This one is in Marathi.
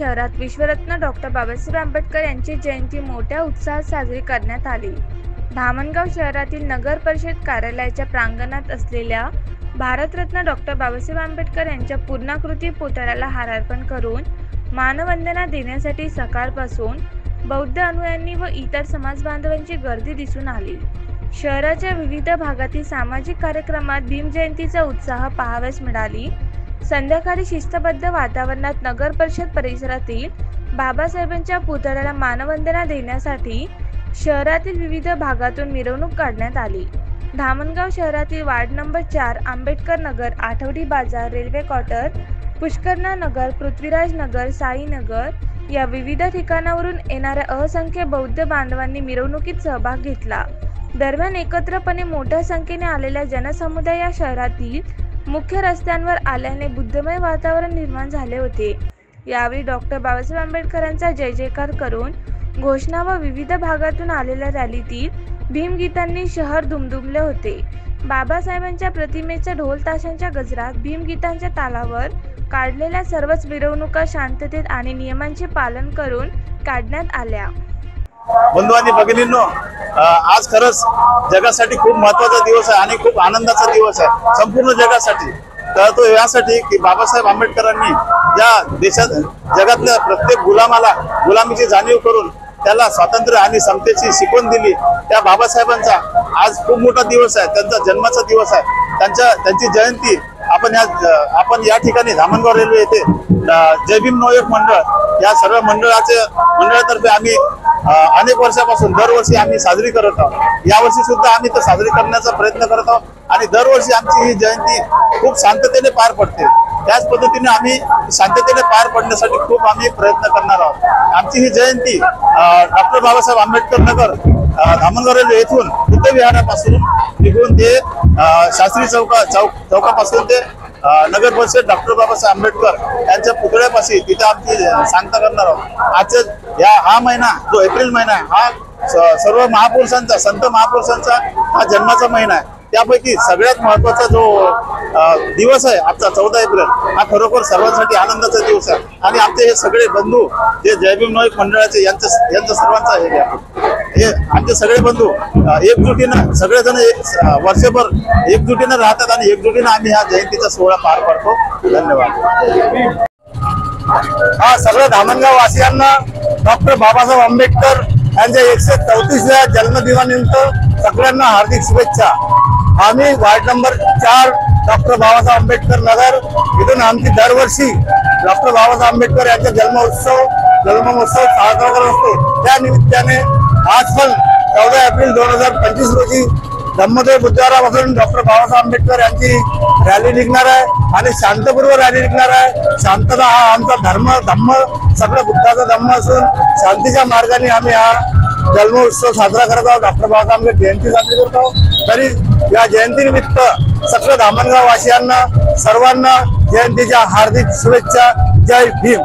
शहरात विश्वरत्न डॉक्टर बाबासाहेब आंबेडकर यांची जयंती मोठ्या उत्साहात साजरी करण्यात आली। धामणगाव शहरातील नगर परिषद कार्यालयाच्या प्रांगणात असलेल्या भारतरत्न डॉक्टर बाबासाहेब आंबेडकर यांच्या पूर्णाकृती पुतळ्याला हार अर्पण करून मानवंदना देण्यासाठी सकाळपासून बौद्ध अनुयायांनी व इतर समाज बांधवांची गर्दी दिसून आली। शहराच्या विविध भागातील सामाजिक कार्यक्रमात भीम जयंतीचा उत्साह पाहावयास मिळाली। संध्याकाळी शिस्तबद्ध वातावरणात नगर परिषद परिसरातील बाबासाहेबांच्या पुतळ्याला मानवंदना देण्यासाठी शहरातील विविध भागातून मिरवणूक काढण्यात आली। धामणगाव शहरातील वार्ड नंबर 4, आंबेडकर नगर, आठवडी बाजार, रेल्वे क्वार्टर, पुष्करना नगर, पृथ्वीराज नगर, साई नगर या विविध ठिकाणावरून येणाऱ्या असंख्य बौद्ध बांधवांनी मिरवणुकीत सहभाग घेतला। दरम्यान एकत्रपणे मोठ्या संख्येने आलेल्या जनसमुदाय या शहरातील मुख्य रस्त्यांवर आल्याने बुद्धमय वातावरण निर्माण झाले होते। यावेळी डॉक्टर बाबासाहेब आंबेडकरांचा जय जयकार करून घोषणा व विविध भागातून आलेल्या रॅलीतील भीमगीतांनी शहर दुमदुमले होते। बाबासाहेबांच्या प्रतिमेच्या ढोल ताशांच्या गजरात भीमगीतांच्या तालावर काढलेल्या सर्वच मिरवणुका शांततेत आणि नियमांचे पालन करून काढण्यात आल्या। बंधू आणि भगिनींनो, आज खरंच जगासाठी खूप महत्त्वाचा दिवस आहे आणि खूप आनंदाचा दिवस आहे संपूर्ण जगासाठी। तर तो यासाठी की बाबासाहेब आंबेडकरांनी ज्या देशात जगातल्या प्रत्येक गुलामाला गुलामीची जाणीव करून त्याला स्वातंत्र्य आणि समतेची शिकवण दिली, त्या बाबासाहेबांचा आज खूप मोठा दिवस आहे, त्यांचा जन्माचा दिवस आहे। त्यांची जयंती आपण या ठिकाणी धामणगाव रेल्वे येथे जय भीम नवयुवक मंडळ या सर्व मंडळातर्फे आम्ही अनेक वर्षापासून दरवर्षी आम्ही साजरी करत आहोत। यावर्षी सुद्धा आम्ही तो साजरी करण्याचा प्रयत्न करत आहोत आणि दरवर्षी आमची ही जयंती खूप शांततेने पार पडते। त्याच पद्धतीने आम्ही शांततेने पार पडण्यासाठी खूप आम्ही प्रयत्न करणार आहोत। आमची ही जयंती डॉक्टर बाबासाहेब आंबेडकर नगर धामणगाव रेल्वे येथून बुद्ध विहारापासून निघून ते शास्त्री चौकापासून ते नगर परिषद डॉक्टर बाबासाहेब आंबेडकर यांच्या पुतळ्यापाशी तिथे आमची सांगता करणार आहोत। हा महिना जो एप्रिल महिना आहे हा सर्व महापुरुषांचा, संत महापुरुषांचा हा जन्माचा महिना आहे। त्यापैकी सगळ्यात महत्त्वाचा जो दिवस आहे आजचा 14 एप्रिल हा खरोखर सर्वांसाठी आनंदाचा दिवस आहे आणि आमचे हे सगळे बंधू जे जय भीम नवयुवक मंडळाचे यांचं सर्वांचा हे आमचे सगळे बंधू एकजुटीनं सगळेजण वर्षभर एकजुटीनं राहतात आणि एकजुटीनं आम्ही हा जयंतीचा सोहळा पार पाडतो। धन्यवाद। हा सगळ्या धामणगाव वासियांना डॉक्टर बाबासाहेब आंबेडकर यांच्या 134व्या जन्मदिनानिमित्त सगळ्यांना हार्दिक शुभेच्छा। आम्ही ward number 4 doctor Babasaheb Ambedkar Nagar इथून आमची दरवर्षी डॉक्टर बाबासाहेब आंबेडकर यांचा जन्मोत्सव साजरा करत असतो। त्या निमित्ताने आज पण 14 एप्रिल 2025 रोजी धम्मदेव बुद्धवारापासून डॉक्टर बाबासाहेब आंबेडकर यांची रॅली निघणार आहे आणि शांतपूर्व रॅली निघणार आहे। शांतता हा आमचा धम्म सगळं बुद्धाचा धम्म असून शांतीच्या मार्गाने आम्ही हा जन्मोत्सव साजरा करत आहोत। डॉक्टर बाबासाहेब आंबेडकर जयंती साजरी करत आहोत। तरी या जयंतीनिमित्त सगळ्या धामणगाव वासियांना सर्वांना जयंतीच्या हार्दिक शुभेच्छा। जय भीम।